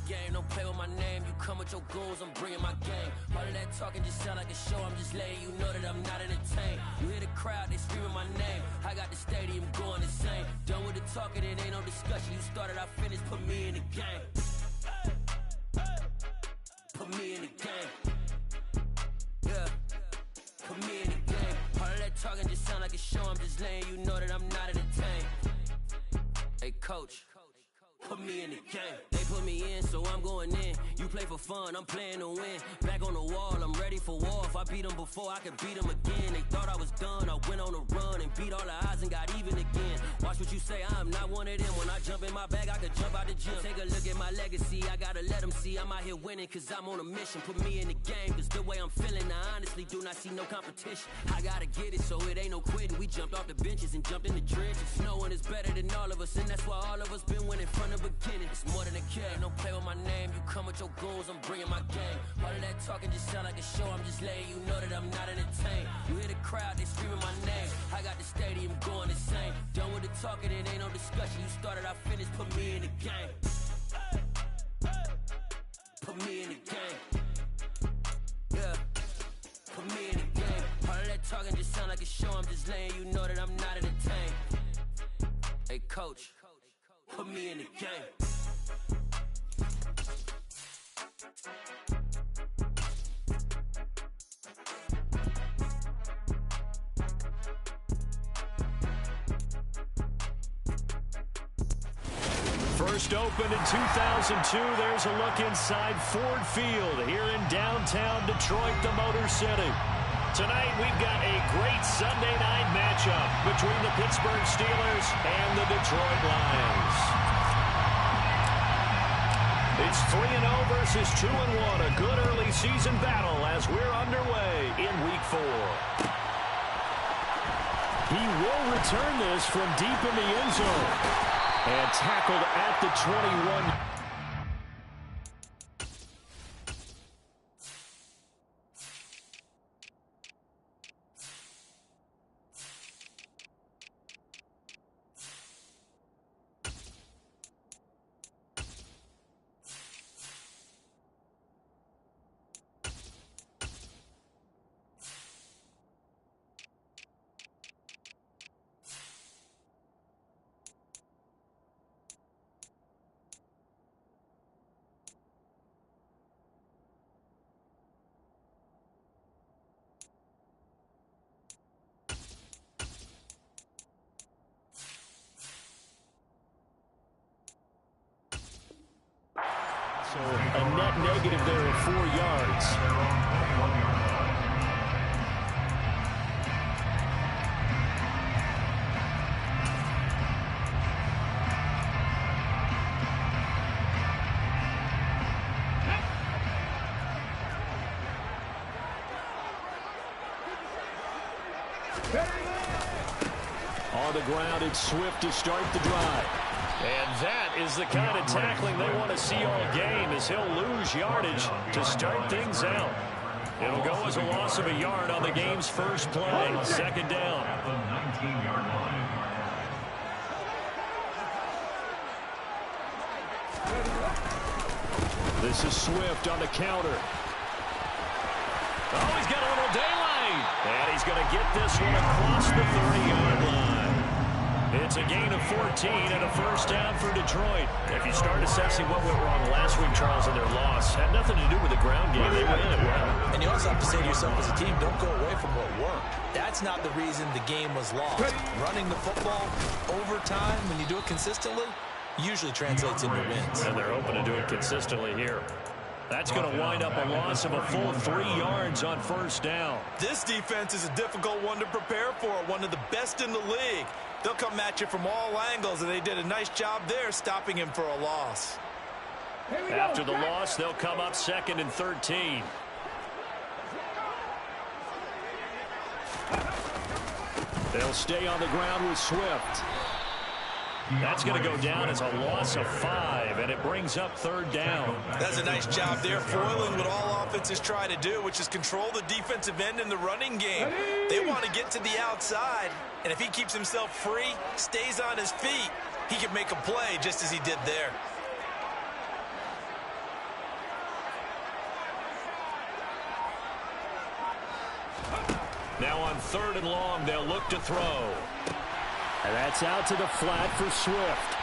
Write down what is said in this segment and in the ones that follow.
game, don't play with my name. You come with your goons, I'm bringing my game. All of that talking just sound like a show, I'm just letting you know that I'm not entertained. You hear the crowd, they screaming my name. I got the stadium going insane. Done with the talking, it ain't no discussion. You started, I finished, put me in the game. Put me in the game. Yeah, put me in the game. All of that talking just sound like a show, I'm just letting you know that I'm not entertained. Hey, coach. Put me in the game. They put me in, so I'm going in. You play for fun, I'm playing to win. Back on the wall, I'm ready for war. If I beat them before, I can beat them again. They thought I was done, I went on a run and beat all the odds and got even again. Watch what you say, I'm not one of them. When I jump in my bag, I could jump out the gym. Take a look at my legacy, I gotta let them see I'm out here winning, cause I'm on a mission. Put me in the game, cause the way I'm feeling, I honestly do not see no competition. I gotta get it, so it ain't no quitting. We jumped off the benches and jumped in the trenches. No one is better than all of us, and that's why all of us been winning from the beginning. It's more than a game, don't play with my name. You come with your goons, I'm bringing my game. All of that talking just sound like a show, I'm just letting you know that I'm not entertained. You hear the crowd, they screaming my name. I got the stadium going insane. Done with the talking, it ain't no discussion. You started, I finished, put me in the game. Put me in the game. Yeah, put me in the game. All of that talking just sound like a show, I'm just letting you know that I'm not entertained. Hey, coach. Put me in the game. First opened in 2002, there's a look inside Ford Field here in downtown Detroit, the Motor City. Tonight, we've got a great Sunday night matchup between the Pittsburgh Steelers and the Detroit Lions. It's 3-0 versus 2-1, a good early season battle as we're underway in Week 4. He will return this from deep in the end zone and tackled at the 21. So a net negative there of 4 yards. On the ground, it's Swift to start the drive. And that is the kind of tackling they want to see all game, as he'll lose yardage to start things out. It'll go as a loss of a yard on the game's first play. Second down. This is Swift on the counter. Oh, he's got a little daylight. And he's going to get this one across the 30-yard line. It's a gain of 14 and a first down for Detroit. If you start assessing what went wrong last week, Charles, in their loss, had nothing to do with the ground game. They ran it well. And you also have to say to yourself as a team, don't go away from what worked. That's not the reason the game was lost. Running the football over time, when you do it consistently, usually translates into wins. And they're hoping to do it consistently here. That's going to wind up a loss of a full 3 yards on first down. This defense is a difficult one to prepare for, one of the best in the league. They'll come at you from all angles, and they did a nice job there stopping him for a loss. After the loss, they'll come up 2nd and 13. They'll stay on the ground with Swift. That's going to go down as a loss of 5, and it brings up 3rd down. That's a nice job there, foiling what all offenses try to do, which is control the defensive end in the running game. They want to get to the outside, and if he keeps himself free, stays on his feet, he can make a play just as he did there. Now on 3rd and long, they'll look to throw. And that's out to the flat for Swift.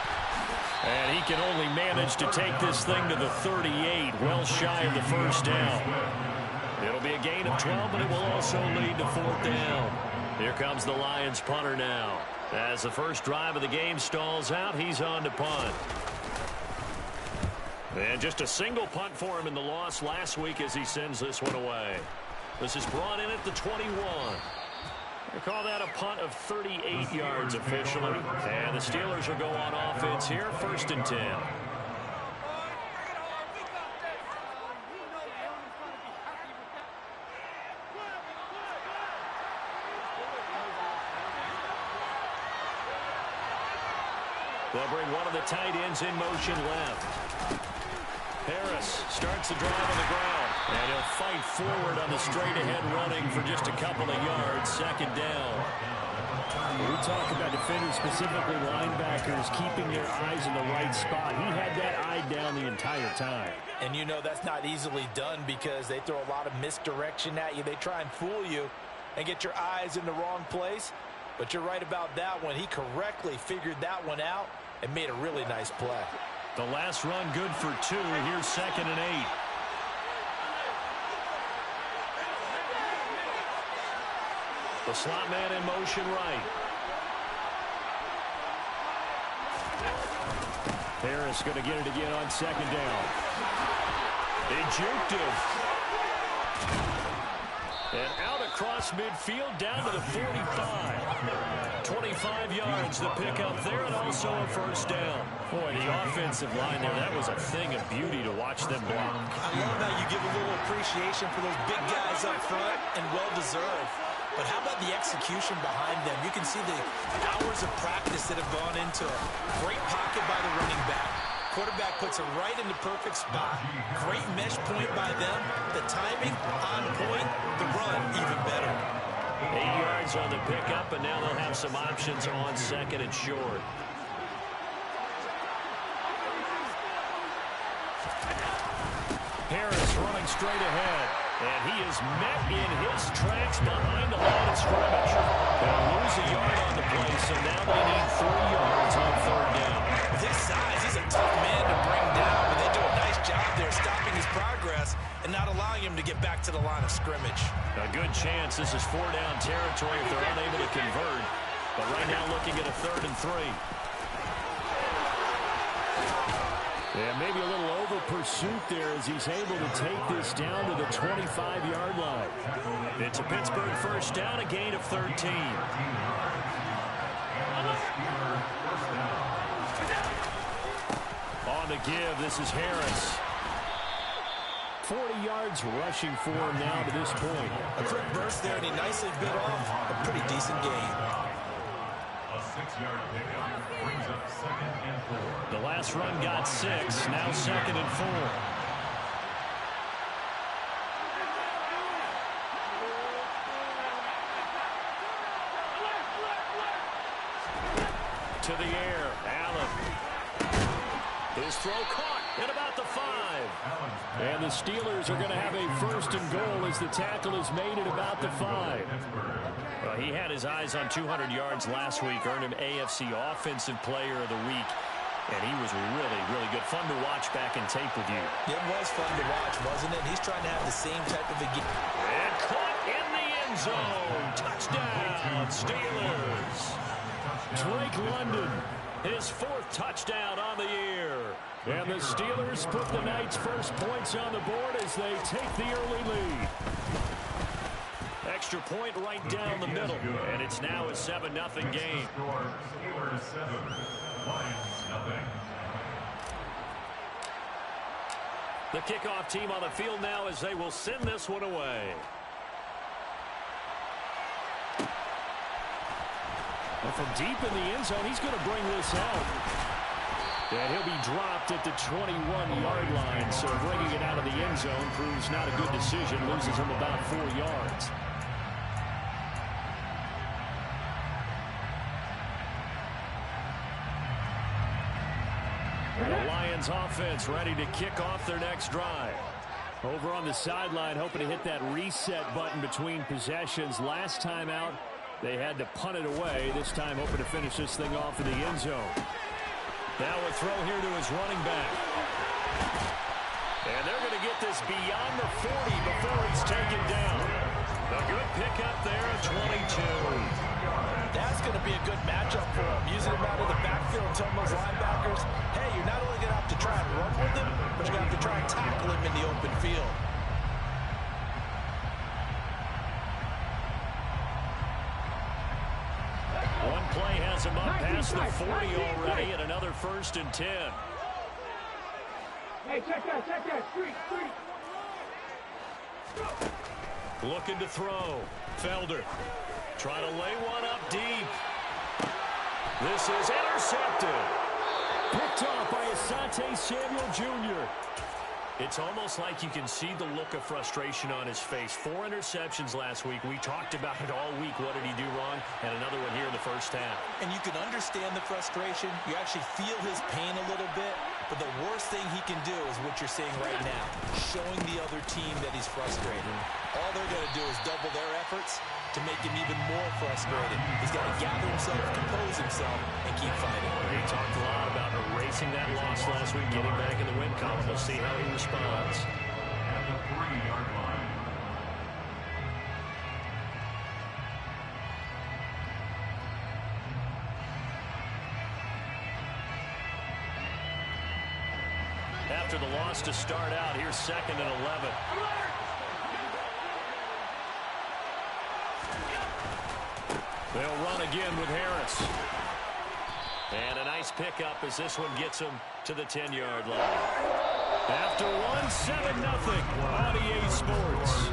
And he can only manage to take this thing to the 38, well shy of the first down. It'll be a gain of 12, but it will also lead to 4th down. Here comes the Lions punter now. As the first drive of the game stalls out, he's on to punt. And just a single punt for him in the loss last week as he sends this one away. This is brought in at the 21. They call that a punt of 38 yards officially. And the Steelers will go on offense here, 1st and 10. They'll bring one of the tight ends in motion left. Harris starts the drive on the ground, and he'll fight forward on the straight-ahead running for just a couple of yards, 2nd down. We talk about defenders, specifically linebackers, keeping their eyes in the right spot. He had that eye down the entire time. And you know that's not easily done because they throw a lot of misdirection at you. They try and fool you and get your eyes in the wrong place. But you're right about that one. He correctly figured that one out and made a really nice play. The last run good for 2. Here's 2nd and 8. The slot man in motion right. Harris going to get it again on 2nd down. They juked him. And out across midfield down to the 45. 25 yards the pickup there, and also a 1st down. Boy, the offensive line there, that was a thing of beauty to watch them block. I love how you give a little appreciation for those big guys up front, and well-deserved. But how about the execution behind them? You can see the hours of practice that have gone into it. Great pocket by the running back. Quarterback puts it right in the perfect spot. Great mesh point by them. The timing on point. The run even better. 8 yards on the pickup, and now they'll have some options on 2nd and short. Harris running straight ahead, and he is met in his tracks behind the line of scrimmage. They'll lose a yard on the play, so now they need 3 yards on 3rd down. With his size, he's a tough man to bring down, but they do a nice job there stopping his progress and not allowing him to get back to the line of scrimmage. A good chance this is 4-down territory if they're unable to convert. But right now looking at a 3rd and 3. Yeah, maybe a little over pursuit there as he's able to take this down to the 25-yard line. It's a Pittsburgh 1st down, a gain of 13. On the give, this is Harris. 40 yards rushing for him now to this point. A quick burst there, and he nicely bit off a pretty decent gain. A 6-yard pickup brings up 2nd and 4. The last run got 6, now 2nd and 4. To the air, Allen. His throw caught at about the 5. And the Steelers are going to have a 1st and goal as the tackle is made at about the 5. Well, he had his eyes on 200 yards last week, earned him AFC Offensive Player of the Week. And he was really, really good. Fun to watch back in tape with you. It was fun to watch, wasn't it? He's trying to have the same type of a game. And caught in the end zone. Touchdown, Steelers. Drake London, his 4th touchdown on the year. And the Steelers put the night's first points on the board as they take the early lead. Extra point right down the middle, and it's now a 7-0 game. Steelers 7, Lions nothing. The kickoff team on the field now as they will send this one away. And from deep in the end zone, he's going to bring this out. And he'll be dropped at the 21-yard line, so bringing it out of the end zone proves not a good decision, loses him about 4 yards. The Lions offense ready to kick off their next drive. Over on the sideline, hoping to hit that reset button between possessions. Last time out, they had to punt it away. This time, hoping to finish this thing off in the end zone. Now a throw here to his running back. And they're going to get this beyond the 40 before he's taken down. A good pickup there at 22. That's going to be a good matchup for him. Using him out of the backfield, telling those linebackers, hey, you're not only going to have to try and run with him, but you're going to have to try and tackle him in the open field. One play has him up past the 40 already, and another 1st and 10. Hey, check that, street. Looking to throw. Felder trying to lay one up deep. This is intercepted. Picked off by Asante Samuel Jr. It's almost like you can see the look of frustration on his face. 4 interceptions last week. We talked about it all week. What did he do wrong? And another one here in the first half. And you can understand the frustration. You actually feel his pain a little bit. But the worst thing he can do is what you're seeing right now, showing the other team that he's frustrated. All they're going to do is double their efforts to make him even more frustrated. He's got to gather himself, compose himself, and keep fighting. He talked a lot about erasing that loss last week, getting back in the win column. We'll see how he responds. At the 3-yard line. After the loss to start out, here's 2nd and 11. They'll run again with Harris. And a nice pickup as this one gets him to the 10-yard line. After one, 7-0 on EA Sports.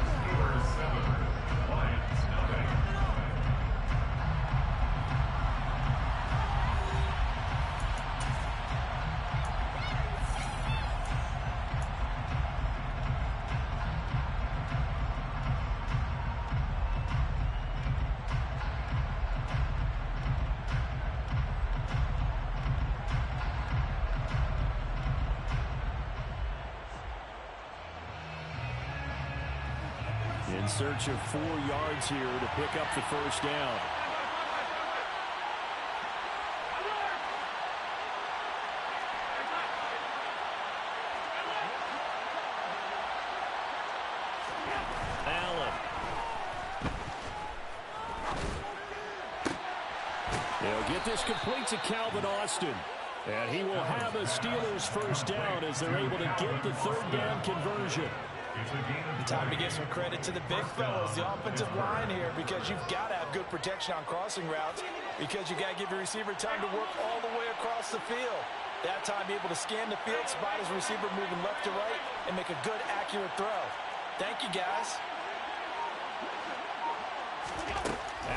In search of 4 yards here to pick up the first down. Allen. They'll get this complete to Calvin Austin. And he will have a Steelers first down as they're able to get the 3rd down conversion. Time to give some credit to the big fellas, the offensive line here, because you've got to have good protection on crossing routes, because you got to give your receiver time to work all the way across the field. That time, be able to scan the field, spot his receiver moving left to right, and make a good, accurate throw. Thank you, guys.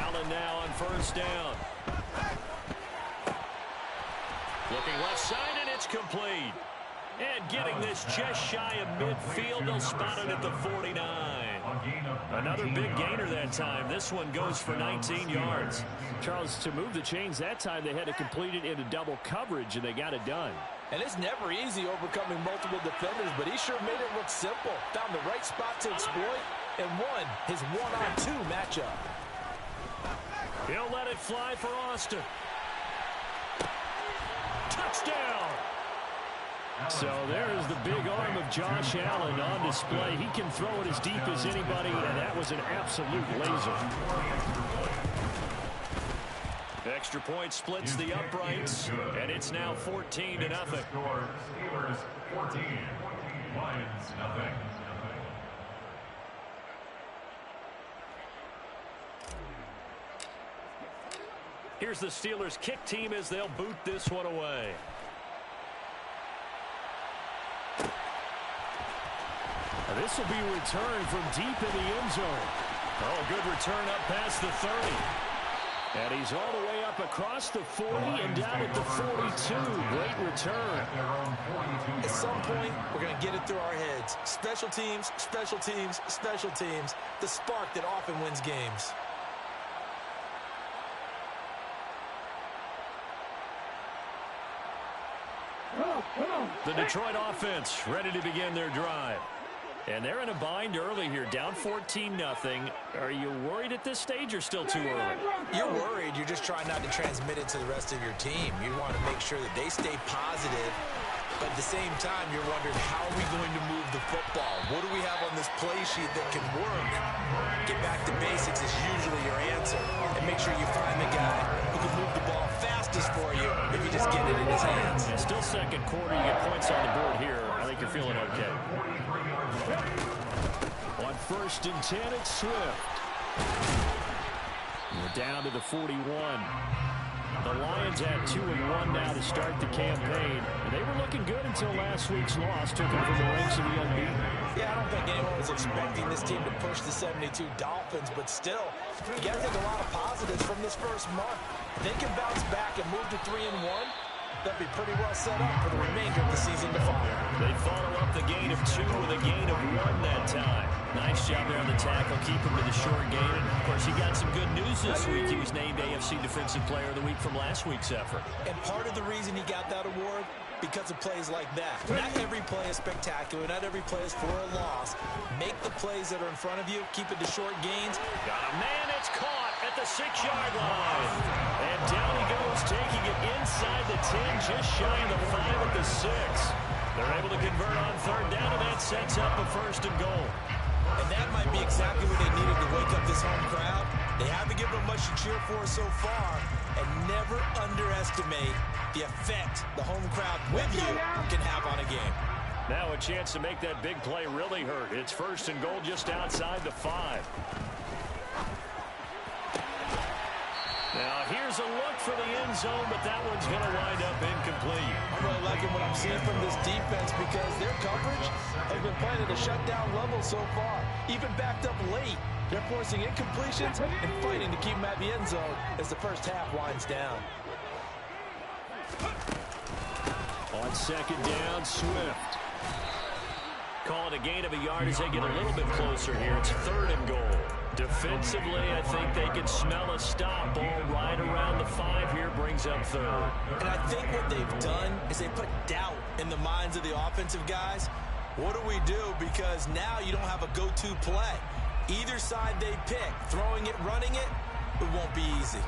Allen now on first down. Looking left side, and it's complete. And getting this just shy of midfield, they'll spot it at the 49. Another big gainer that time. This one goes for 19 yards. Charles, to move the chains that time, they had to complete it into double coverage, and they got it done. And it's never easy overcoming multiple defenders, but he sure made it look simple. Found the right spot to exploit and won his 1-on-2 matchup. He'll let it fly for Austin. Touchdown! So there's the big arm of Josh Allen on display. He can throw it as deep as anybody, and that was an absolute laser. Extra point splits the uprights, and it's now 14-0. Steelers 14, Lions nothing. Here's the Steelers kick team as they'll boot this one away. This will be returned from deep in the end zone. Oh, good return up past the 30. And he's all the way up across the 40 and down at the 42. Great return. At some point, we're going to get it through our heads. Special teams, special teams, special teams. The spark that often wins games. The Detroit offense ready to begin their drive. And they're in a bind early here, down 14-0. Are you worried at this stage or still too early? You're worried. You're just trying not to transmit it to the rest of your team. You want to make sure that they stay positive. But at the same time, you're wondering, how are we going to move the football? What do we have on this play sheet that can work? Get back to basics is usually your answer. And make sure you find the guy who can move the ball fastest for you if you just get it in his hands. And still second quarter, you get points on the board here. I think you're feeling okay. On 1st and 10, it's Swift. We're down to the 41. The Lions at 2-1 now to start the campaign. And they were looking good until last week's loss took them from the ranks of the unbeaten. Yeah, I don't think anyone was expecting this team to push the 72 Dolphins, but still, you got to take a lot of positives from this first month. If they can bounce back and move to 3-1, they'll be pretty well set up for the remainder of the season to follow. They follow up the gain of 2 with a gain of 1 that time. Nice job there on the tackle, keep him to the short gain. And of course, he got some good news this week. He was named AFC Defensive Player of the Week from last week's effort. And part of the reason he got that award, because of plays like that. Not every play is spectacular. Not every play is for a loss. Make the plays that are in front of you. Keep it to short gains. Got a man. It's caught at the 6-yard line. And down he goes, taking it inside the 10, just shy of the 5 at the 6. They're able to convert on 3rd down, and that sets up a 1st and goal. And that might be exactly what they needed to wake up this home crowd. They haven't given them much to cheer for so far. And never underestimate the effect the home crowd with you can have on a game. Now a chance to make that big play really hurt. It's 1st and goal just outside the 5. Now here's a look for the end zone, but that one's going to wind up incomplete. I'm really liking what I'm seeing from this defense because their coverage has been playing at a shutdown level so far. Even backed up late, they're forcing incompletions and fighting to keep them at the end zone as the first half winds down. On 2nd down, Swift. Call it a gain of a yard as they get a little bit closer here. It's 3rd and goal. Defensively, I think they can smell a stop. Ball right around the 5 here, brings up 3rd. And I think what they've done is they put doubt in the minds of the offensive guys. What do we do? Because now you don't have a go-to play. Either side they pick, throwing it, running it, it won't be easy.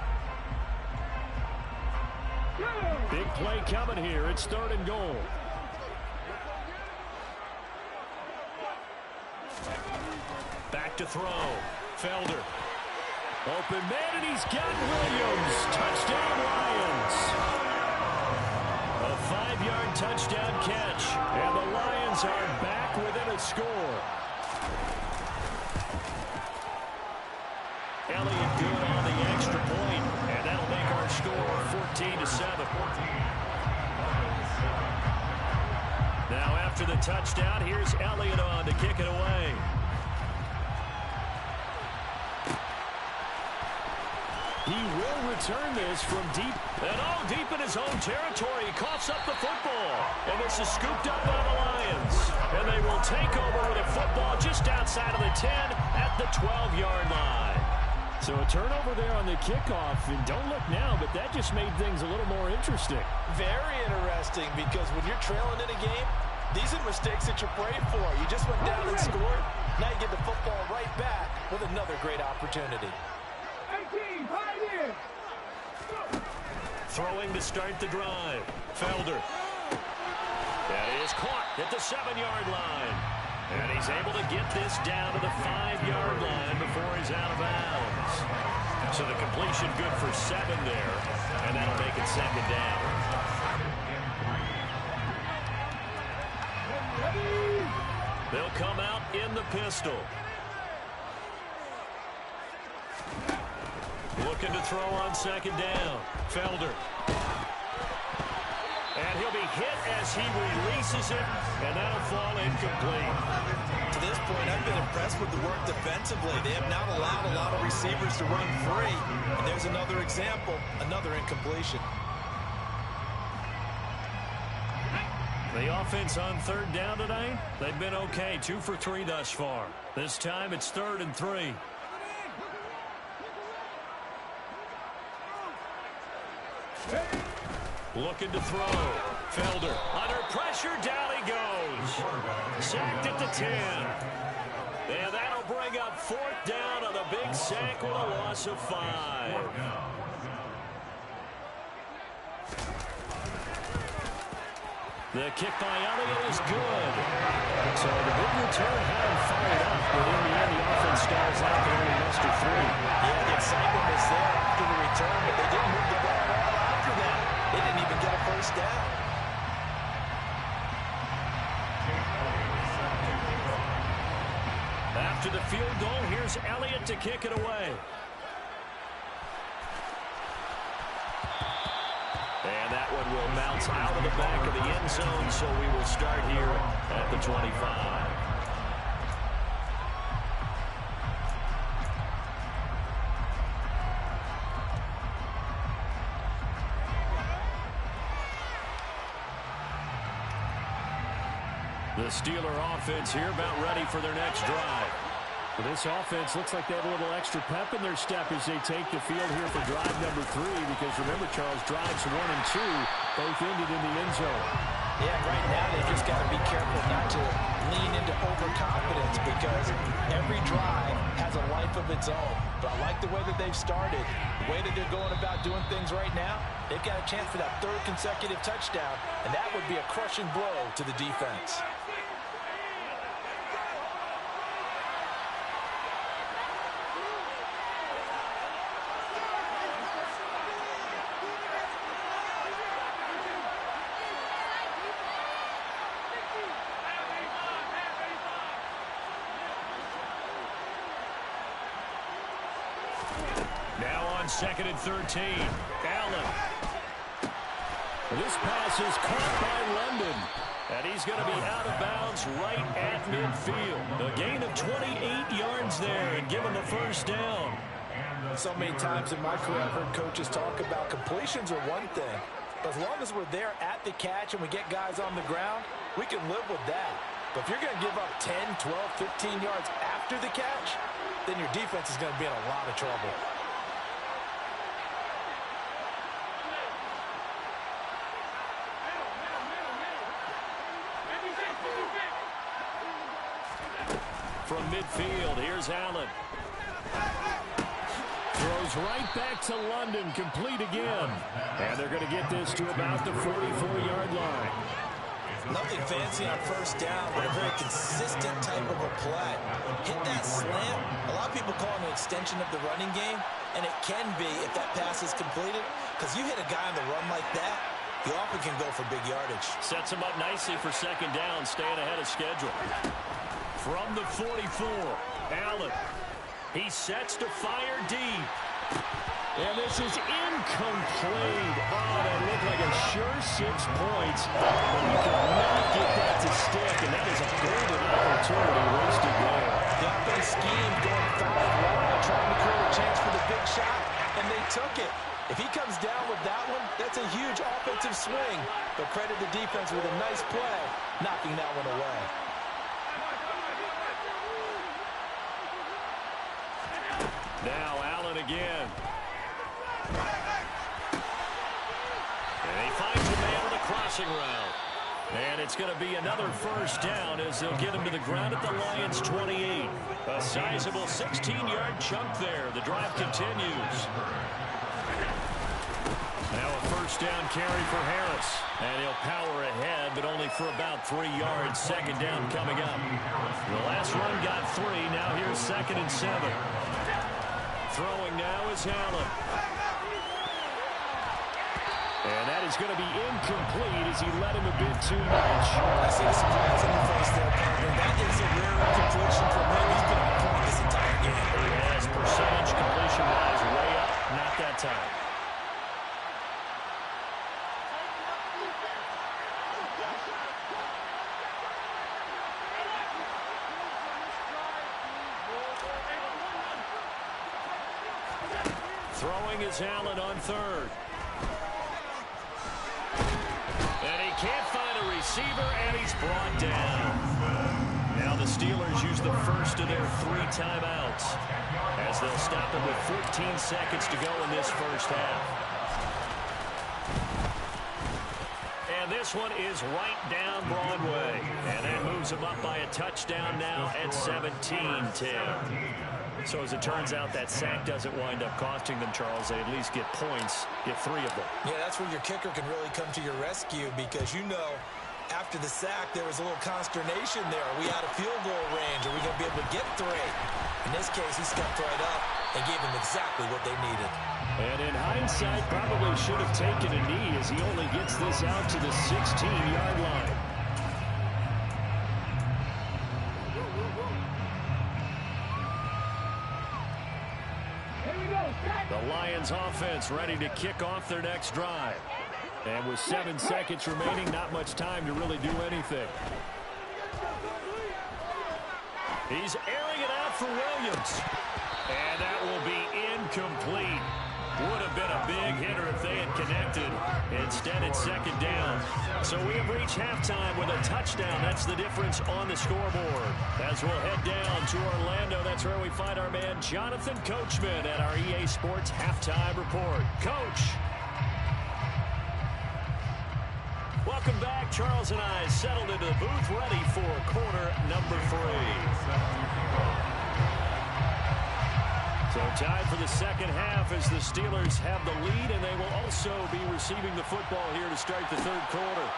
Big play coming here. It's 3rd and goal. Back to throw. Felder. Open man, and he's got Williams. Touchdown, Lions. A 5-yard touchdown catch. And the Lions are back within a score. Elliott good on the extra point. And that'll make our score 14-7. Now after the touchdown, here's Elliott on to kick it away. He will return this from deep. And all deep in his own territory. He coughs up the football. And this is scooped up by the Lions. And they will take over with a football just outside of the 10 at the 12-yard line. So a turnover there on the kickoff. And don't look now, but that just made things a little more interesting. Very interesting, because when you're trailing in a game, these are mistakes that you pray for. You just went down and scored. Now you get the football right back with another great opportunity. Throwing to start the drive. Felder. That is caught at the 7-yard line. And he's able to get this down to the 5-yard line before he's out of bounds. So the completion good for 7 there. And that'll make it 2nd down. They'll come out in the pistol. Looking to throw on 2nd down. Felder. And he'll be hit as he releases it, and that'll fall incomplete. To this point, I've been impressed with the work defensively. They have not allowed a lot of receivers to run free. And there's another example, another incompletion. The offense on 3rd down tonight, they've been okay. 2 for 3 thus far. This time it's 3rd and 3. Looking to throw. Felder under pressure, down he goes. Sacked at the 10. And that'll bring up 4th down on the big sack with a loss of 5. The kick by Elliott is good. So the big return had him fired up, but in the end, the offense stalls out. They only muster 3. Yeah, the excitement was there after the return, but they didn't move the ball at all after that. They didn't even get a first down. After the field goal, here's Elliott to kick it away. And that one will bounce out of the back of the end zone, so we will start here at the 25. The Steeler offense here about ready for their next drive. Well, this offense looks like they have a little extra pep in their step as they take the field here for drive number 3, because remember, Charles, drives 1 and 2 both ended in the end zone. Yeah, right now they just got to be careful not to lean into overconfidence, because every drive has a life of its own. But I like the way that they've started, the way that they're going about doing things right now. They've got a chance for that 3rd consecutive touchdown, and that would be a crushing blow to the defense. Now on 2nd and 13. Allen. This pass is caught by London. And he's going to be out of bounds right at midfield. A gain of 28 yards there and give him the first down. So many times in my career I've heard coaches talk about completions are one thing. But as long as we're there at the catch and we get guys on the ground, we can live with that. But if you're going to give up 10, 12, 15 yards after the catch, then your defense is going to be in a lot of trouble. From midfield, here's Allen. Throws right back to London, complete again. And they're going to get this to about the 44-yard line. Nothing fancy on first down, but a very consistent type of a play. Hit that slant. A lot of people call it an extension of the running game, and it can be if that pass is completed, because you hit a guy on the run like that, you often can go for big yardage. Sets him up nicely for 2nd down, staying ahead of schedule. From the 44, Allen. He sets to fire deep. And this is incomplete. Oh, that looked like a sure 6 points. But he could not get that to stick, and that is a golden opportunity wasted there. The offense schemed going 5 wide, trying to create a chance for the big shot, and they took it. If he comes down with that one, that's a huge offensive swing. But credit the defense with a nice play, knocking that one away. Now Allen again. And he finds a man on the crossing route. And it's going to be another first down as they'll get him to the ground at the Lions' 28. A sizable 16-yard chunk there. The drive continues. Now a first down carry for Harris. And he'll power ahead, but only for about 3 yards. 2nd down coming up. The last run got 3. Now here's 2nd and 7. Throwing now is Allen. And that is going to be incomplete as he let him a bit too much. I see the surprise in the face there, partner. That is a rare incompletion for him. He's been on point this entire game. Yes, percentage completion-wise way up. Not that time. Throwing is Allen on 3rd. And he can't find a receiver, and he's brought down. Now the Steelers use the first of their 3 timeouts as they'll stop him with 14 seconds to go in this first half. And And this one is right down Broadway. And that moves them up by a touchdown now at 17-10. So as it turns out, that sack doesn't wind up costing them, Charles. They at least get points, get 3 of them. Yeah, that's where your kicker can really come to your rescue because, after the sack, there was a little consternation there. Are we out of field goal range? Are we going to be able to get 3? In this case, he stepped right up and gave them exactly what they needed. And in hindsight, probably should have taken a knee as he only gets this out to the 16-yard line. The Lions offense ready to kick off their next drive. And with 7 seconds remaining, not much time to really do anything. He's airing it out for Williams. And that will be incomplete. Would have been a big hitter if they had connected. Instead, it's 2nd down. So we have reached halftime with a touchdown. That's the difference on the scoreboard. As we'll head down to Orlando, that's where we find our man Jonathan Coachman at our EA Sports Halftime Report. Coach. Welcome back. Charles and I settled into the booth ready for quarter number 3. So time for the second half as the Steelers have the lead, and they will also be receiving the football here to start the 3rd quarter.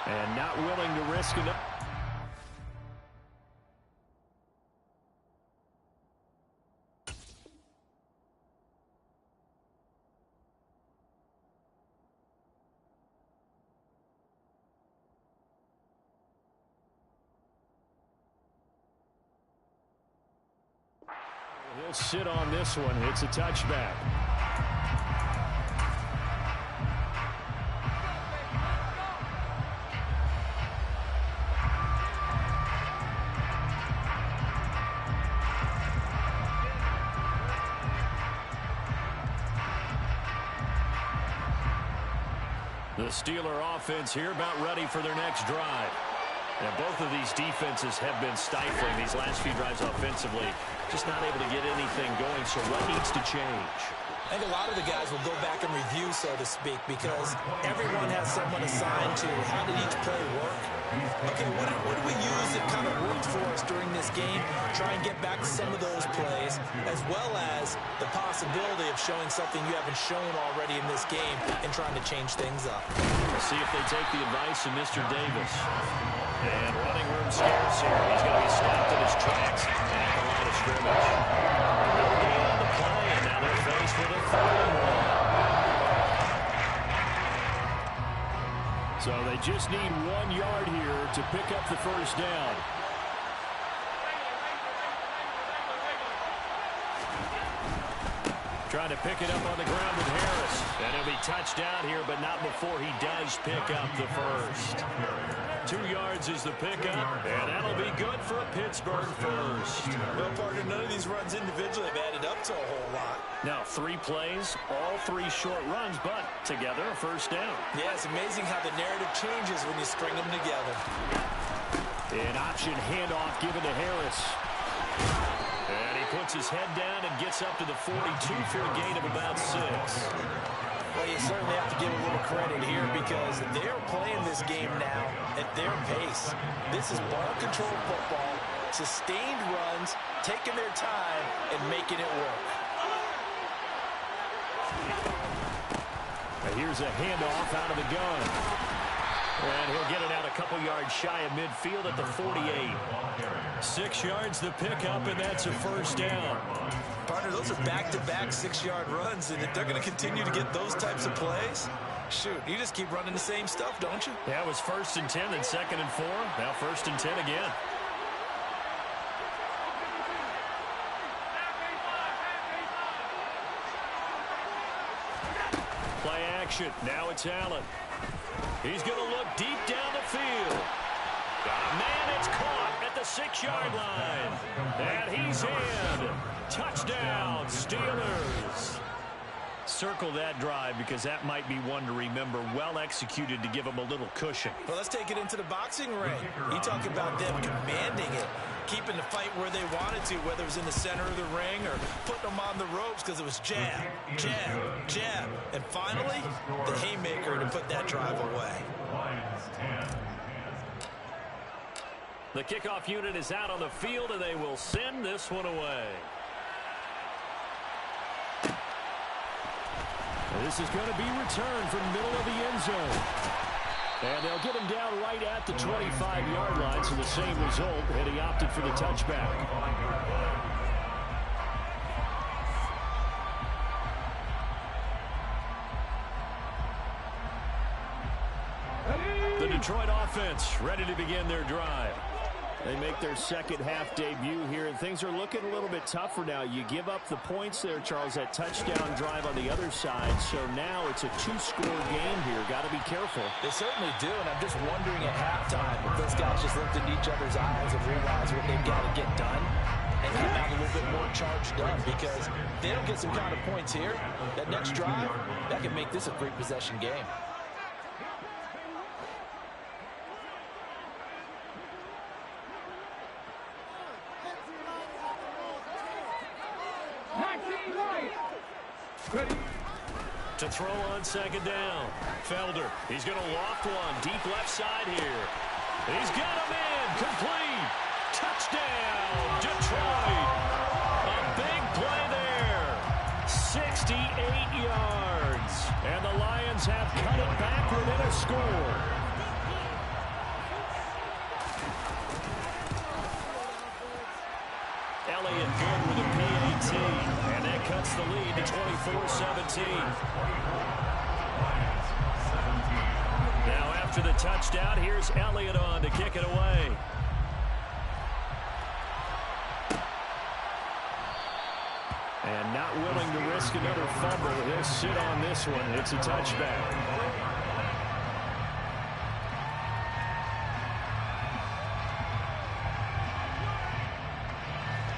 And not willing to risk it. He'll sit on this one. It's a touchback. The Steeler offense here about ready for their next drive. And both of these defenses have been stifling these last few drives offensively. Just not able to get anything going, so what needs to change? I think a lot of the guys will go back and review, so to speak, because everyone has someone assigned to how did each play work. Okay, what did we use that kind of worked for us during this game? Try and get back to some of those plays, as well as the possibility of showing something you haven't shown already in this game and trying to change things up. We'll see if they take the advice of Mr. Davis. And running room scarce here. He's going to be stopped in his tracks at the line of scrimmage. No gain on the play, and now they're faced with a 3rd and 1. So they just need 1 yard here to pick up the 1st down. Trying to pick it up on the ground with Harris. And he'll be touched down here, but not before he does pick up the 1st. 2 yards is the pickup, and that'll be good for a Pittsburgh 1st. Well, partner, none of these runs individually have added up to a whole lot. Now, 3 plays, all 3 short runs, but together a 1st down. Yeah, it's amazing how the narrative changes when you string them together. An option handoff given to Harris. And he puts his head down and gets up to the 42 for a gain of about 6. Well, you certainly have to give a little credit here because they're playing this game now at their pace. This is ball control football, sustained runs, taking their time, and making it work. Now here's a handoff out of the gun. And he'll get it out a couple yards shy of midfield at the 48. 6 yards the pickup, and that's a 1st down. Partner, those are back-to-back 6-yard runs, and if they're going to continue to get those types of plays, shoot, you just keep running the same stuff, don't you? Yeah, it was 1st and 10, then 2nd and 4. Now 1st and 10 again. Play action. Now it's Allen. He's going to look deep down the field. Got a man, it's caught at the 6-yard line. And he's in. Touchdown, Steelers. Circle that drive because that might be one to remember. Well executed to give them a little cushion. Well, let's take it into the boxing ring. You talk about them commanding it, keeping the fight where they wanted to, whether it was in the center of the ring or putting them on the ropes because it was jab, jab, jab. And finally, the haymaker to put that drive away. The kickoff unit is out on the field, and they will send this one away. This is going to be returned from middle of the end zone. And they'll get him down right at the 25-yard line, so the same result, and he opted for the touchback. The Detroit offense ready to begin their drive. They make their second half debut here, and things are looking a little bit tougher now. You give up the points there, Charles, that touchdown drive on the other side. So now it's a two-score game here. Got to be careful. They certainly do, and I'm just wondering at halftime if those guys just looked into each other's eyes and realized what they've got to get done and come out a little bit more charged up, because if they don't get some kind of points here, that next drive, that can make this a three-possession game. To throw on second down. Felder, he's going to loft one. Deep left side here. He's got him in. Complete. Touchdown, Detroit. A big play there. 68 yards. And the Lions have cut it back within a score. Elliott good with a PAT, and that cuts the lead to 24-17. Now after the touchdown, here's Elliott on to kick it away. And not willing to risk another fumble, he'll sit on this one. It's a touchback.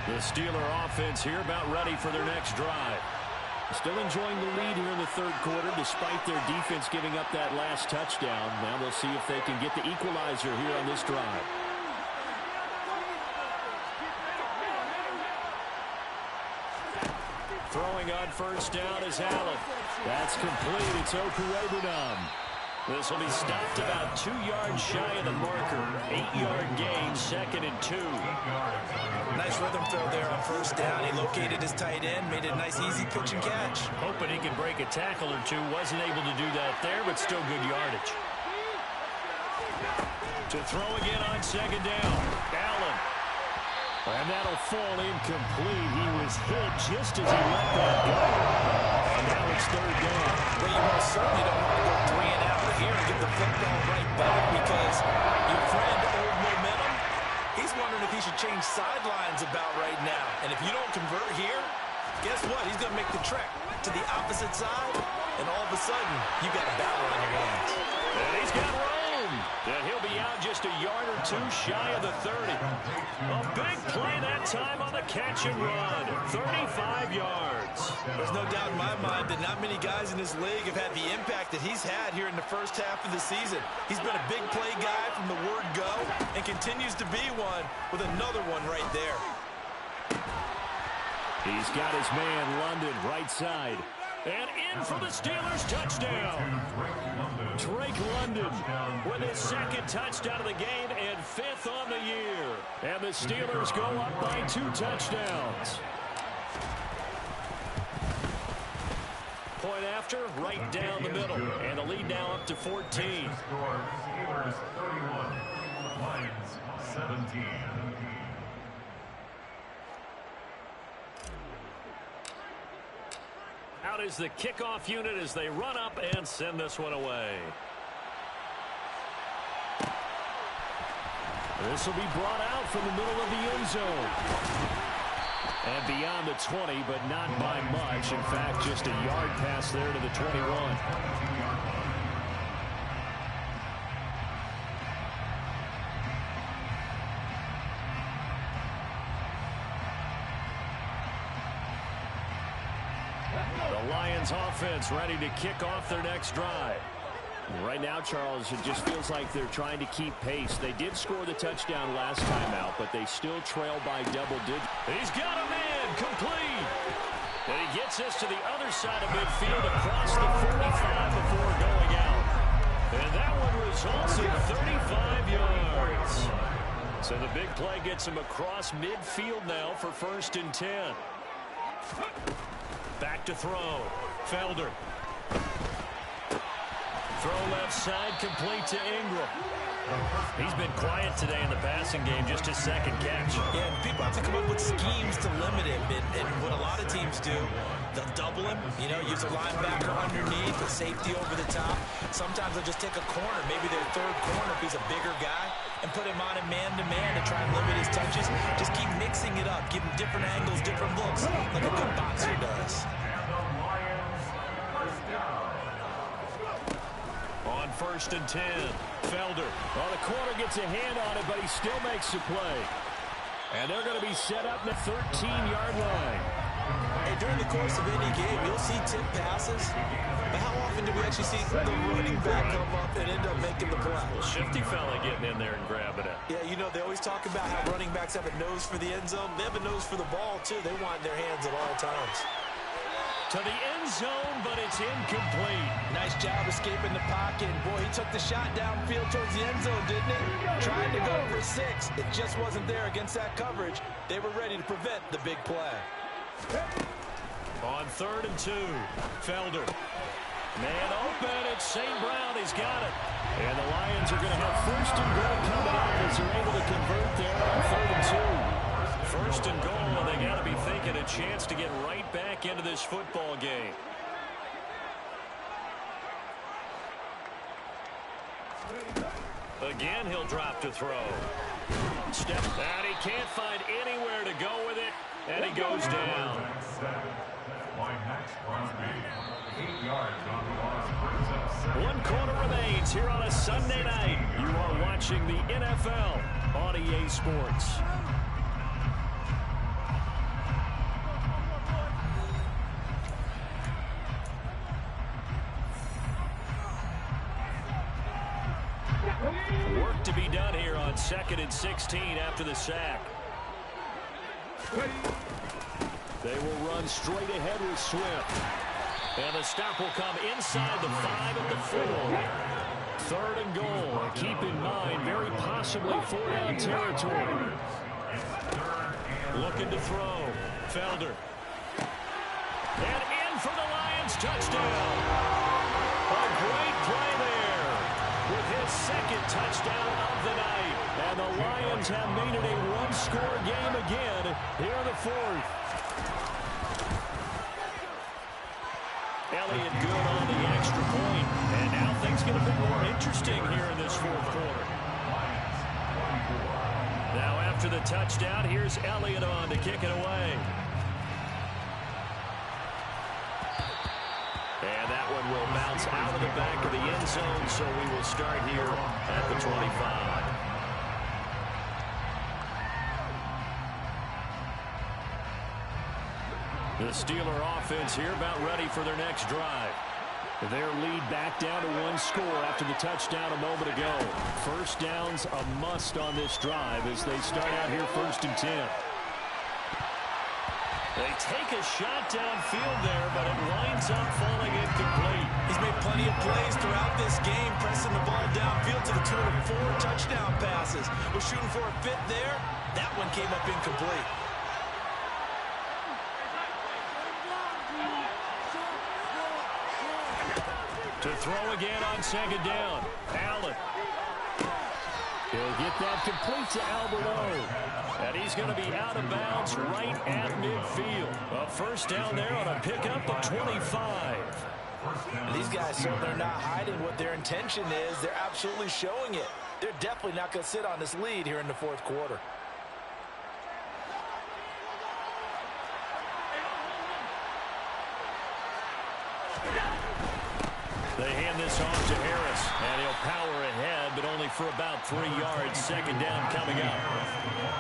The Steeler offense here about ready for their next drive. Still enjoying the lead here in the third quarter despite their defense giving up that last touchdown. Now they'll see if they can get the equalizer here on this drive. Throwing on first down is Allen. That's complete. It's Okuwebunam. This will be stopped about 2 yards shy of the marker. 8-yard gain, 2nd and 2. Nice rhythm throw there on first down. He located his tight end, made it a nice easy pitch and catch. Hoping he could break a tackle or two. Wasn't able to do that there, but still good yardage. To throw again on second down. Allen. And that'll fall incomplete. He was hit just as he let that go. And now it's third down. Well, you most certainly don't want to go 3 and out here and get the football right back, because your friend, old momentum, he's wondering if he should change sidelines about right now. And if you don't convert here, guess what? He's going to make the trek to the opposite side, and all of a sudden, you got a battle on your hands. And he's got room. And he'll be out just a yard or two shy of the 30. A big play that time on the catch and run. 35 yards. There's no doubt in my mind that not many guys in this league have had the impact that he's had here in the first half of the season. He's been a big play guy from the word go and continues to be one with another one right there. He's got his man, London, right side. And in for the Steelers, touchdown. Drake London with his second touchdown of the game and 5th on the year. And the Steelers go up by 2 touchdowns. Point after, right down the middle. And the lead now up to 14. Steelers 31, Lions 17. Out is the kickoff unit as they run up and send this one away. This will be brought out from the middle of the end zone. And beyond the 20, but not by much. In fact, just a yard pass there to the 21. Lions offense ready to kick off their next drive. Right now, Charles, it just feels like they're trying to keep pace. They did score the touchdown last time out, but they still trail by double digits. He's got a man complete. And he gets us to the other side of midfield across the 45 before going out. And that one was also 35 yards. So the big play gets him across midfield now for 1st and 10. Back to throw. Felder. Throw left side, complete to Ingram. He's been quiet today in the passing game, just his 2nd catch. Yeah, and people have to come up with schemes to limit him. And what a lot of teams do, they'll double him, use a linebacker underneath, a safety over the top. Sometimes they'll just take a corner, maybe their 3rd corner if he's a bigger guy, and put him on a man-to-man to try and limit his touches. Just keep mixing it up, give him different angles, different looks, like a good boxer does. On 1st and 10, Felder. Well, the corner gets a hand on it, but he still makes the play. And they're going to be set up at the 13-yard line. Hey, during the course of any game, you'll see tip passes, but how often do we actually see the running back come up and end up making the play? Well, shifty fella getting in there and grabbing it. Yeah, they always talk about how running backs have a nose for the end zone. They have a nose for the ball, too. They want their hands at all times. To the end zone, but it's incomplete. Nice job escaping the pocket. Boy, he took the shot downfield towards the end zone, didn't he? Trying to go for 6. It just wasn't there against that coverage. They were ready to prevent the big play. On 3rd and 2, Felder. Man open, it's St. Brown, he's got it. And the Lions are going to have 1st and goal coming up as they're able to convert there on 3rd and 2. 1st and goal, and they got to be thinking a chance to get right back into this football game. Again, he'll drop to throw. Step, and he can't find anywhere to go with it, and he goes down. One quarter remains here on a Sunday night. You are watching the NFL on EA Sports. Work to be done here on 2nd and 16 after the sack. They will run straight ahead with Swift. And the stop will come inside the 5 at the 4. 3rd and goal. Keep in mind, very possibly 4-down territory. Looking to throw. Felder. And in for the Lions touchdown. A great play there with his 2nd touchdown of the night. And the Lions have made it a one-score game again here in the 4th. Elliott good on the extra point. And now things get a bit more interesting here in this 4th quarter. Now after the touchdown, here's Elliott on to kick it away. And that one will bounce out of the back of the end zone, so we will start here at the 25. The Steeler offense here about ready for their next drive. Their lead back down to 1 score after the touchdown a moment ago. 1st down's a must on this drive as they start out here 1st and 10. They take a shot downfield there, but it winds up falling incomplete. He's made plenty of plays throughout this game, pressing the ball downfield to the tune of 4 touchdown passes. Was shooting for a fit there. That one came up incomplete. To throw again on 2nd down. Allen. He'll get that complete to Albert O. And he's going to be out of bounds right at midfield. A 1st down there on a pickup of 25. And these guys certainly are not hiding what their intention is. They're absolutely showing it. They're definitely not going to sit on this lead here in the 4th quarter. They hand this off to Harris, and he'll power ahead, but only for about 3 yards. 2nd down coming up.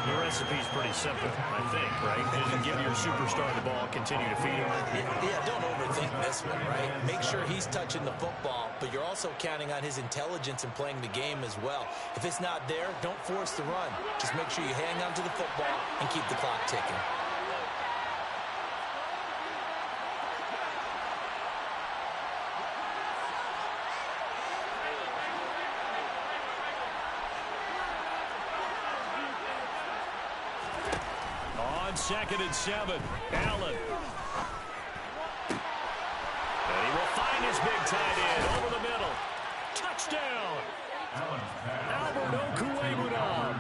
Your recipe's pretty simple, I think, right? Just give your superstar the ball, continue to feed him. Yeah, don't overthink this one, right? Make sure he's touching the football, but you're also counting on his intelligence in playing the game as well. If it's not there, don't force the run. Just make sure you hang on to the football and keep the clock ticking. on 2nd and 7. Allen. And he will find his big tight end over the middle. Touchdown. Albert Okwuegbunam,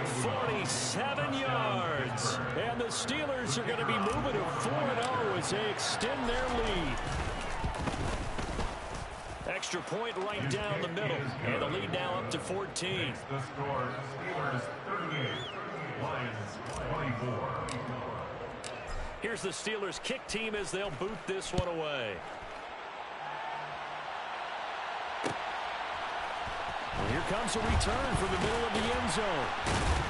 47 yards. And the Steelers are going to be moving to 4-0 as they extend their lead. Extra point right down the middle. And the lead now up to 14. The score, Steelers 38, Lions 24. Here's the Steelers kick team as they'll boot this one away. Well, here comes a return from the middle of the end zone.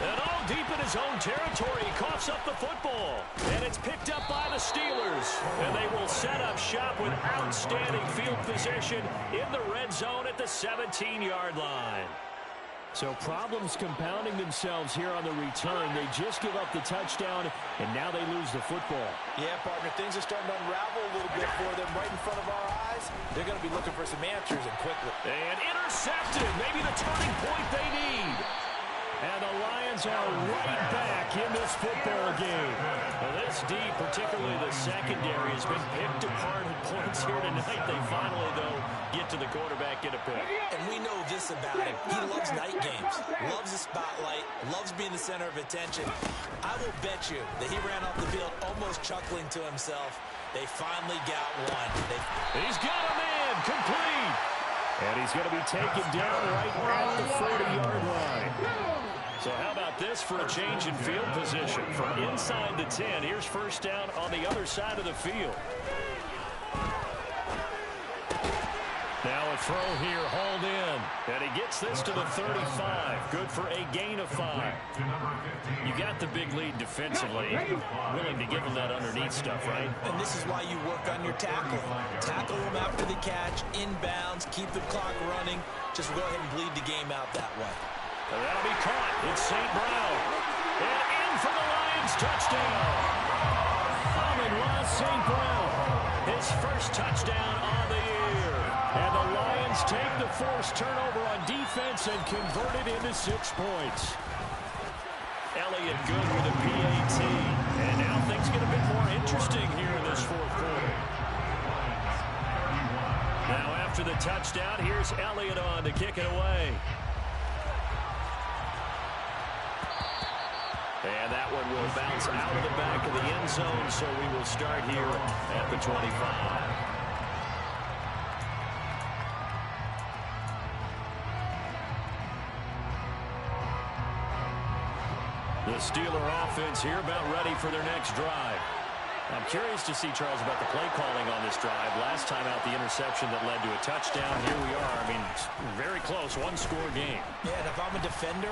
And all deep in his own territory, he coughs up the football. And it's picked up by the Steelers. And they will set up shop with outstanding field position in the red zone at the 17-yard line. So problems compounding themselves here on the return. They just give up the touchdown, and now they lose the football. Yeah, partner, things are starting to unravel a little bit for them right in front of our eyes. They're going to be looking for some answers, and quickly. And intercepted, maybe the turning point they need. And the Lions are right back in this football game. Well, this D, particularly the secondary, has been picked apart at points here tonight. They finally, though, get to the quarterback, get a pick. And we know this about him. He loves night games, loves the spotlight, loves being the center of attention. I will bet you that he ran off the field almost chuckling to himself. They finally got one. He's got a man, complete. And he's going to be taken down right at the 40-yard line. So how about this for a change in field position? From inside the 10, here's first down on the other side of the field. Now a throw here, hauled in. And he gets this to the 35. Good for a gain of 5. You got the big lead defensively. Willing to give them that underneath stuff, right? And this is why you work on your tackle. Tackle them after the catch, inbounds, keep the clock running. Just go ahead and bleed the game out that way. And that'll be caught. It's St. Brown. And in for the Lions touchdown. Amon-Ra St. Brown. His first touchdown on the year. And the Lions take the forced turnover on defense and convert it into 6 points. Elliott good with a PAT. And now things get a bit more interesting here in this fourth quarter. Now after the touchdown, here's Elliott on to kick it away. And that one will bounce out of the back of the end zone, so we will start here at the 25. The Steeler offense here about ready for their next drive. I'm curious to see, Charles, about the play calling on this drive. Last time out, the interception that led to a touchdown. Here we are. I mean, very close, one-score game. Yeah, and if I'm a defender,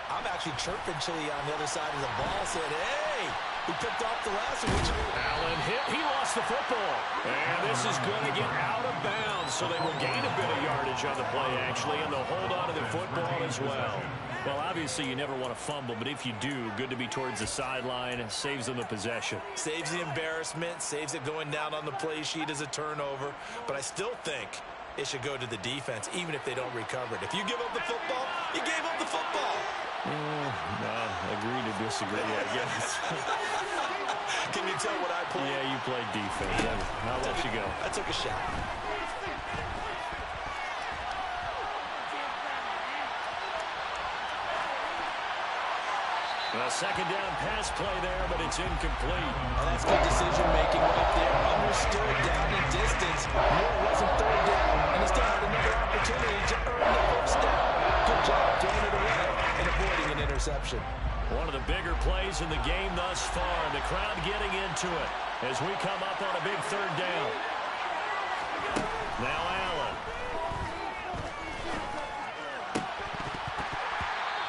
I'm actually chirping Chili on the other side of the ball, saying, hey, he picked off the last one. Allen hit. He lost the football. And this is going to get out of bounds, so they will gain a bit of yardage on the play, actually, and they'll hold on to the football as well. Well, obviously, you never want to fumble, but if you do, good to be towards the sideline. Saves them the possession. Saves the embarrassment, saves it going down on the play sheet as a turnover. But I still think it should go to the defense, even if they don't recover it. If you give up the football, you gave up the football. Agree to disagree, I guess. Can you tell what I played? Yeah, you played defense. I'll let you go. I took a shot. A second down pass play there, but it's incomplete. And that's good decision-making right there. Understood down in distance. No, it wasn't third down, and he still had another opportunity to earn the first down. Good job throwing it away and avoiding an interception. One of the bigger plays in the game thus far. The crowd getting into it as we come up on a big third down. Now Allen.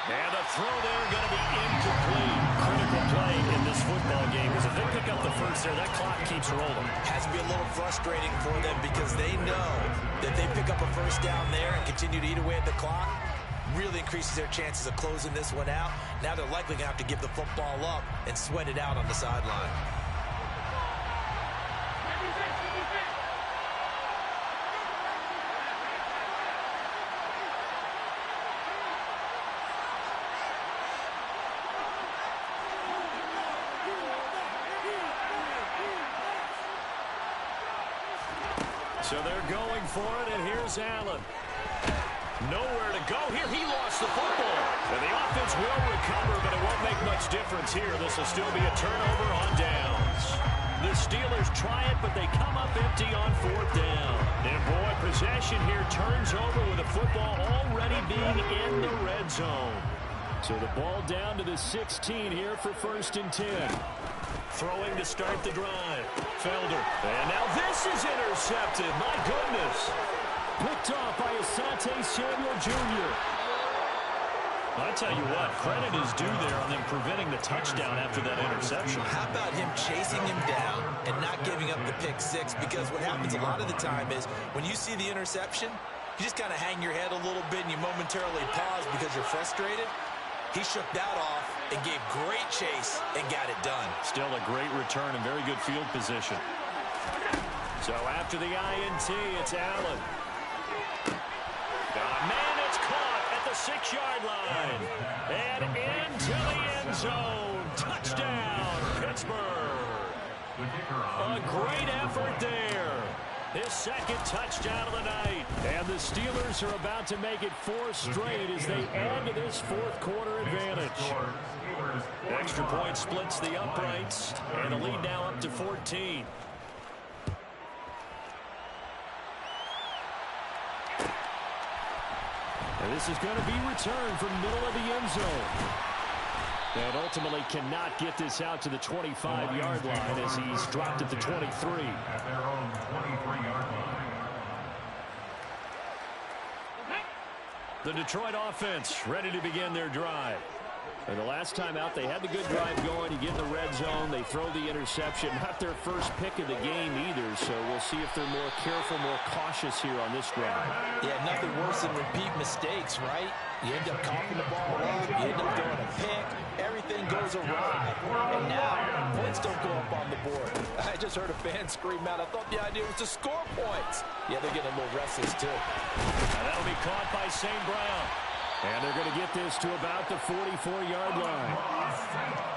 And the throw there going to be incomplete. Critical play in this football game because if they pick up the first there, that clock keeps rolling. Has to be a little frustrating for them because they know that they pick up a first down there and continue to eat away at the clock. Really increases their chances of closing this one out. Now they're likely going to have to give the football up and sweat it out on the sideline. So they're going for it, and here's Allen. Nowhere to go here. He lost the football. And the offense will recover, but it won't make much difference here. This will still be a turnover on downs. The Steelers try it, but they come up empty on fourth down. And boy, possession here turns over with the football already being in the red zone. So the ball down to the 16 here for 1st and 10. Throwing to start the drive. Felder. And now this is intercepted. My goodness. Picked off by Asante Samuel Jr. I tell you what, credit is due there on them preventing the touchdown after that interception. How about him chasing him down and not giving up the pick six? Because what happens a lot of the time is when you see the interception, you just kind of hang your head a little bit and you momentarily pause because you're frustrated. He shook that off and gave great chase and got it done. Still a great return and very good field position. So after the INT, it's Allen. Got a man, it's caught at the 6-yard line. And into the end zone. Touchdown, Pittsburgh. A great effort there. His second touchdown of the night. And the Steelers are about to make it 4 straight as they add to this fourth quarter advantage. Extra point splits the uprights. And the lead now up to 14. And this is going to be returned from middle of the end zone. And ultimately cannot get this out to the 25-yard line as he's dropped at the 23. At their own 23-yard line. The Detroit offense ready to begin their drive. And the last time out, they had the good drive going. You get in the red zone. They throw the interception. Not their first pick of the game either, so we'll see if they're more careful, more cautious here on this drive. Yeah, nothing worse than repeat mistakes, right? You end up coughing the ball up. You end up throwing a pick. Everything goes awry. And now, points don't go up on the board. I just heard a fan scream out. I thought the idea was to score points. Yeah, they're getting a little restless, too. And that'll be caught by St. Brown. And they're going to get this to about the 44-yard line.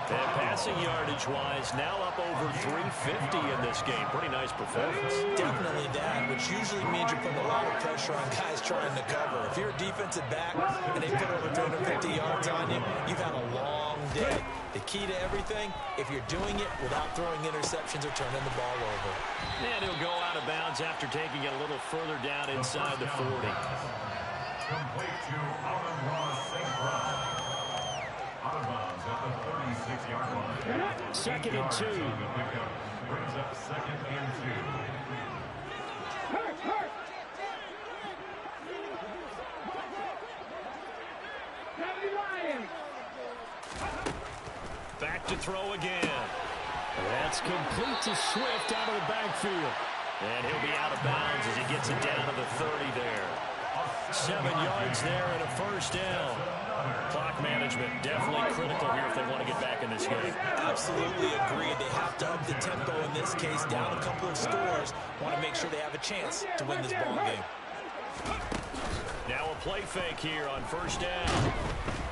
And passing yardage-wise, now up over 350 in this game. Pretty nice performance. Definitely that, which usually means you're putting a lot of pressure on guys trying to cover. If you're a defensive back and they put over 250 yards on you, you've had a long day. The key to everything, if you're doing it without throwing interceptions or turning the ball over. And he'll go out of bounds after taking it a little further down inside the 40. Complete to Ross St. Brown. Out of bounds at the 36-yard line. 2nd and 2. Brings up 2nd and 2. Hurt! Heavy Lions! Back to throw again. That's complete to Swift out of the backfield. And he'll be out of bounds as he gets it down to the 30 there. 7 yards there and a first down. Clock management definitely critical here if they want to get back in this game. Absolutely agreed. They have to up the tempo in this case, down a couple of scores. Want to make sure they have a chance to win this ball game. Now a play fake here on first down.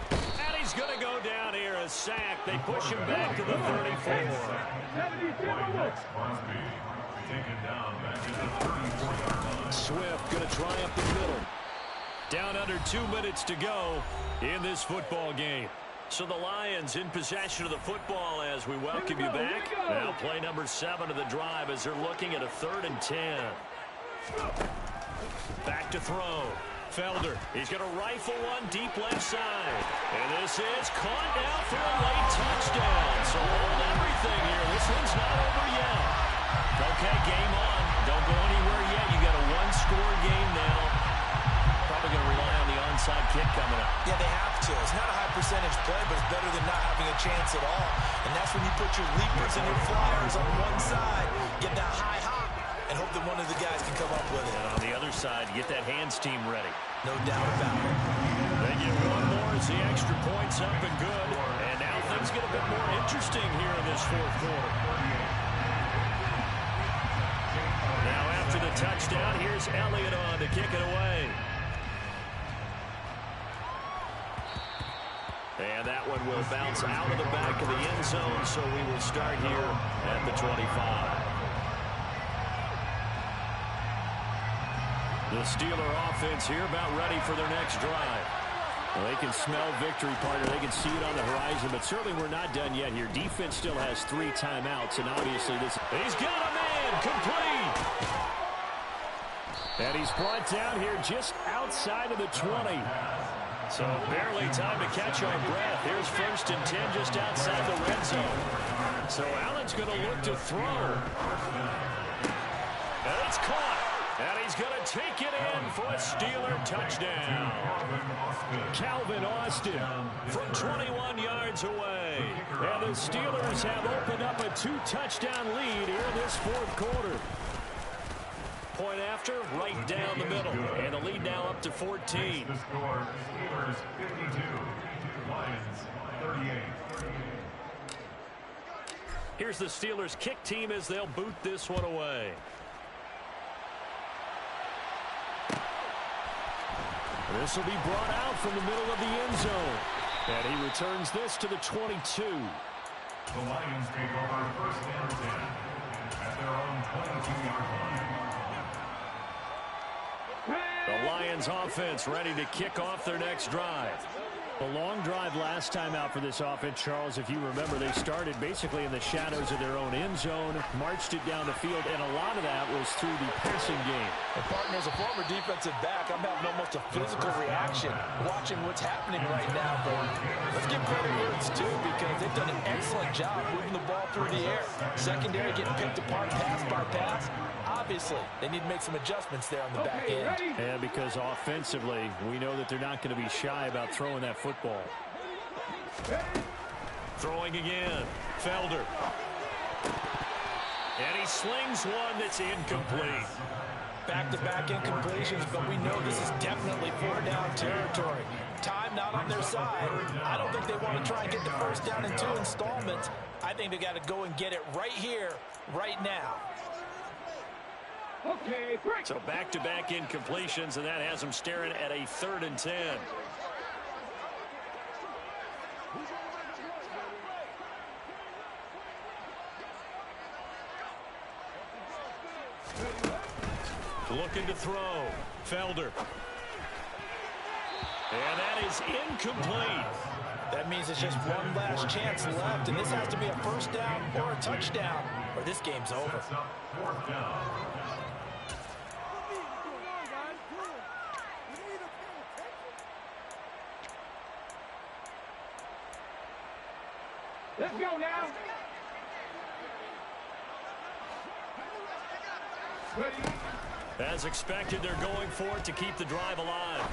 And he's going to go down here, a sack. They push him back to the 34. Taken down back at the 34-yard line. Swift going to try up the middle. Down under 2 minutes to go in this football game. So the Lions in possession of the football as we welcome you back. Now play number 7 of the drive as they're looking at a 3rd and 10. Back to throw. Felder, he's going to rifle one deep left side. And this is caught now for a late touchdown. So hold everything here. This one's not over yet. Okay, game on. Don't go anywhere yet. You got a 1-score game now. Probably going to rely on the onside kick coming up. Yeah, they have to. It's not a high percentage play, but it's better than not having a chance at all. And that's when you put your leapers and your flyers on one side, get that high hop, and hope that one of the guys can come up with it. And on the other side, get that hands team ready. No doubt about it. They get one more as the extra point's up and good. And now things get a bit more interesting here in this fourth quarter. Now after the touchdown, here's Elliott on to kick it away. And that one will bounce out of the back of the end zone, so we will start here at the 25. The Steeler offense here about ready for their next drive. Well, they can smell victory, partner. They can see it on the horizon, but certainly we're not done yet here. Defense still has 3 timeouts, and obviously this... He's got a man complete! And he's brought down here just outside of the 20. So barely time to catch our breath. Here's 1st and 10 just outside the red zone. So Allen's going to look to throw. And it's caught. And he's going to take it in for a Steeler touchdown. Calvin Austin from 21 yards away. And the Steelers have opened up a 2-touchdown lead here in this 4th quarter. Point after, right down the middle. And the lead now up to 14. The score, Steelers 52, Lions 38. Here's the Steelers kick team as they'll boot this one away. This will be brought out from the middle of the end zone. And he returns this to the 22. The Lions take over 1st and 10 at their own 22-yard line. The Lions offense ready to kick off their next drive. A long drive last time out for this offense, Charles. If you remember, they started basically in the shadows of their own end zone, marched it down the field, and a lot of that was through the passing game. Well, partner, as a former defensive back, I'm having almost a physical reaction watching what's happening right now. But let's give credit where it's due because they've done an excellent job moving the ball through the air. Secondary getting picked apart pass by pass. Obviously, they need to make some adjustments there on the back end. And because offensively, we know that they're not going to be shy about throwing that football. Throwing again. Felder. And he slings one that's incomplete. Back-to-back incompletions, but we know this is definitely 4-down territory. Time not on their side. I don't think they want to try and get the 1st down in 2 installments. I think they got to go and get it right here, right now. Okay, break. So back-to-back incompletions, and that has them staring at a 3rd and 10. Looking to throw. Felder. And that is incomplete. That means it's just one last chance left, and this has to be a 1st down or a touchdown, or this game's over. 4th down. Let's go now. As expected, they're going for it to keep the drive alive.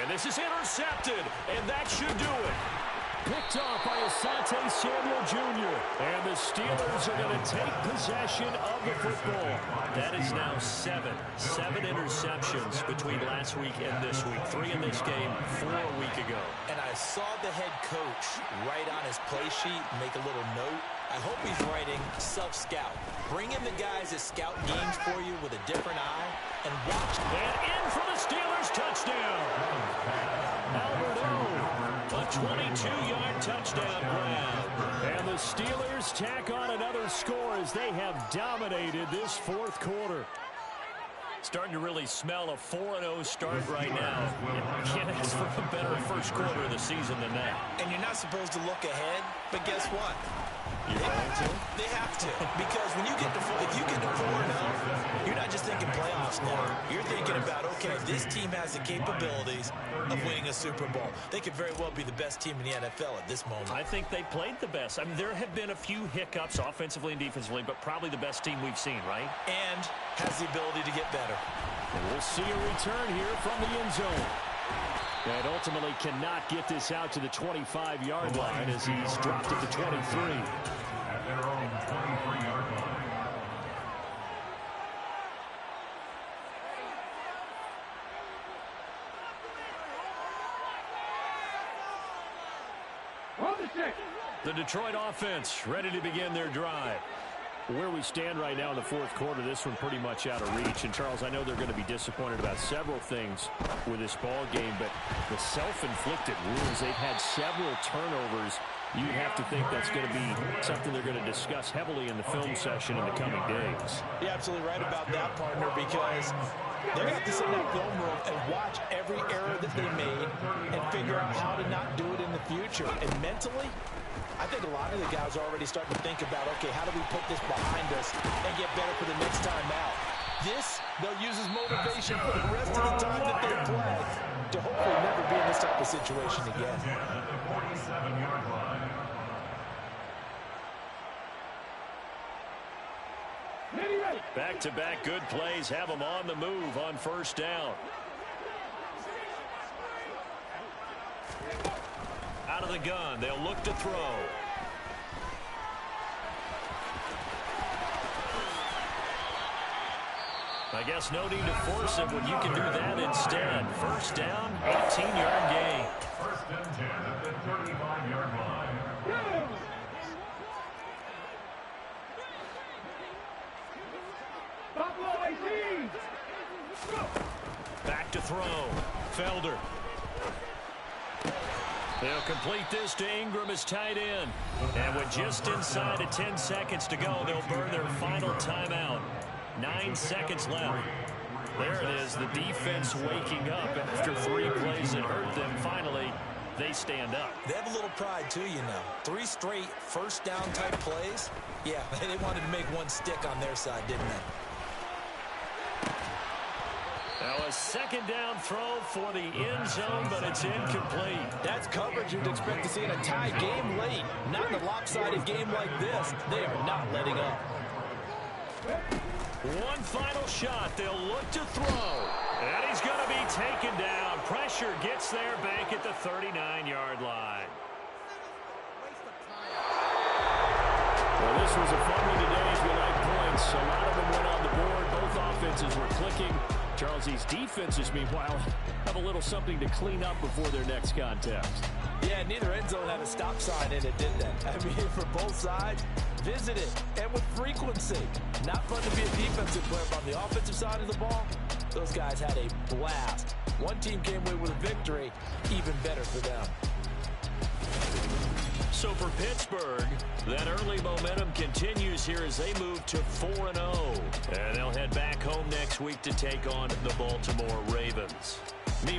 And this is intercepted, and that should do it. Picked off by Asante Samuel Jr. And the Steelers are going to take possession of the football. That is now 7 interceptions between last week and this week. 3 in this game, 4 a week ago. And I saw the head coach write on his play sheet, make a little note. I hope he's writing self-scout. Bring in the guys that scout games for you with a different eye and watch. And in for the Steelers touchdown. Alberto. A 22-yard touchdown grab. And the Steelers tack on another score as they have dominated this 4th quarter. Starting to really smell a 4-0 start right now. You can't ask for a better 1st quarter of the season than that. And you're not supposed to look ahead, but guess what? They have to. Because when you get to if you get to 4-0, you're not just thinking playoffs now. You're thinking about, okay, this team has the capabilities of winning a Super Bowl. They could very well be the best team in the NFL at this moment. I think they played the best. I mean, there have been a few hiccups offensively and defensively, but probably the best team we've seen, right? And has the ability to get better. And we'll see a return here from the end zone. And ultimately cannot get this out to the 25-yard line as he's dropped at the 23. At their own 23-yard line. The Detroit offense ready to begin their drive. Where we stand right now in the 4th quarter, this one pretty much out of reach. And, Charles, I know they're going to be disappointed about several things with this ball game, but the self-inflicted wounds, they've had several turnovers. You'd have to think that's going to be something they're going to discuss heavily in the film session in the coming days. You're absolutely right about that, partner, because They're going to have to sit in that film room and watch every error that they made and figure out how to not do it in the future. And mentally, I think a lot of the guys are already starting to think about, okay, how do we put this behind us and get better for the next time out? This, they'll use as motivation for the rest of the time that they play to hopefully never be in this type of situation again. At the 47-yard line. Back-to-back good plays have them on the move on first down. Out of the gun, they'll look to throw. I guess no need to force it when you can do that instead. First down, 18-yard gain. First and 10 at the 35-yard line. Back to throw. Felder. They'll complete this to Ingram as tight end. And with just inside of 10 seconds to go, they'll burn their final timeout. 9 seconds left. There it is, the defense waking up after 3 plays that hurt them. Finally, they stand up. They have a little pride, too, you know. 3 straight first down type plays. Yeah, they wanted to make one stick on their side, didn't they? Now a second down throw for the end zone, but it's incomplete. That's coverage you'd expect to see in a tie game late. Not in a lopsided game like this. They are not letting up. One final shot. They'll look to throw. And he's going to be taken down. Pressure gets there back at the 39-yard line. Well, this was a fun one today as we like points. A lot of them went on the board. Both offenses were clicking. Charles, these defenses, meanwhile, have a little something to clean up before their next contest. Yeah, neither end zone had a stop sign in it, did they? I mean, for both sides, visit it, and with frequency. Not fun to be a defensive player, but on the offensive side of the ball, those guys had a blast. One team came away with a victory, even better for them. So for Pittsburgh, that early momentum continues here as they move to 4-0. And they'll head back home next week to take on the Baltimore Ravens. Meanwhile,